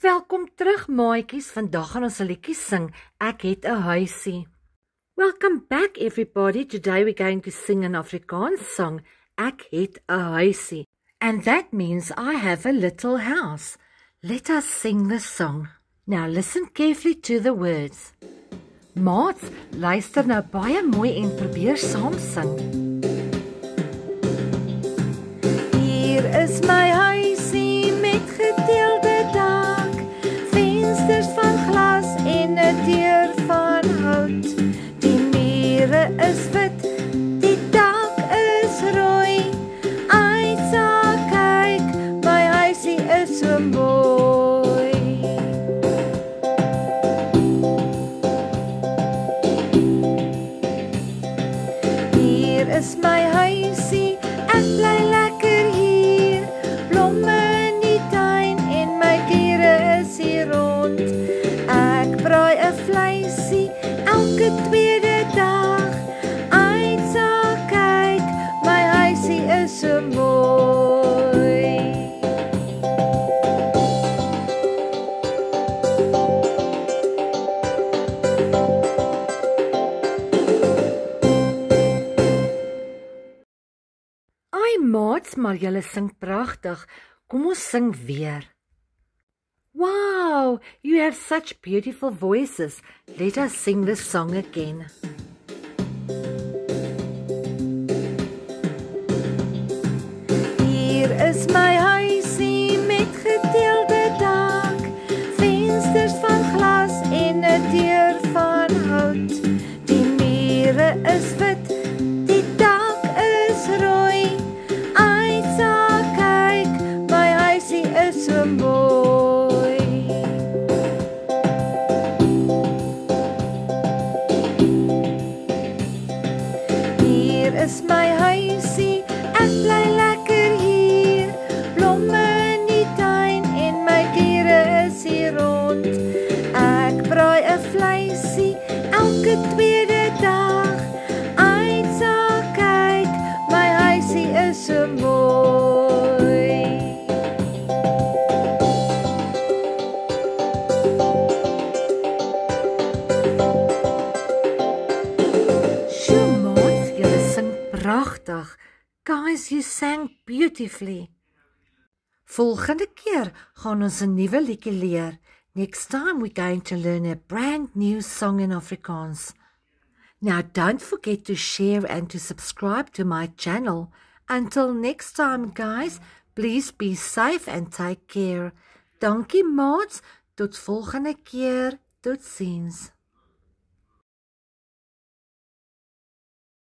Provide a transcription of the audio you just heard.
Welkom terug, maatjies. Vandag gaan ons 'n liedjie sing. Ek het 'n huisie. Welcome back, everybody. Today we're going to sing an Afrikaans song. Ek het 'n huisie. And that means I have a little house. Let us sing the song. Now listen carefully to the words. Maats, luister nou baie mooi en probeer saam sing. Hier is my huisie met gedeelde dak, vensters van glas en 'n deur van hout. Die mure is wit, die dak is rooi. Aisa, kyk, my huisie is so mooi. Hier is my huisie, ek bly lekker hier. Blomme in die tuin en my diere is hier rond. Ek braai 'n vleisie elke tweede dag. Aisa, kyk, my huisie is so mooi. Ai maats, maar julle sing pragtig. Kom ons sing weer. Wow, you have such beautiful voices. Let us sing this song again. Hier is my huisie met gedeelde dak, vensters van glas en 'n deur van hout. Die mure is wit, die dak is rooi. Aisa, kyk, my huisie is so mooi. Hier is my huisie, ek bly lekker hier. Blomme in die tuin en my diere is hier rond. Ek braai 'n vleisie elke tweede dag. Aisa, kyk, my huisie is so mooi. Sjoe, maats, julle sing pragtig. Guys, you sang beautifully. Volgende keer gaan ons 'n nuwe liedjie leer. Next time we're going to learn a brand new song in Afrikaans. Now don't forget to share and to subscribe to my channel. Until next time, guys, please be safe and take care. Dankie maats, tot volgende keer. Totsiens.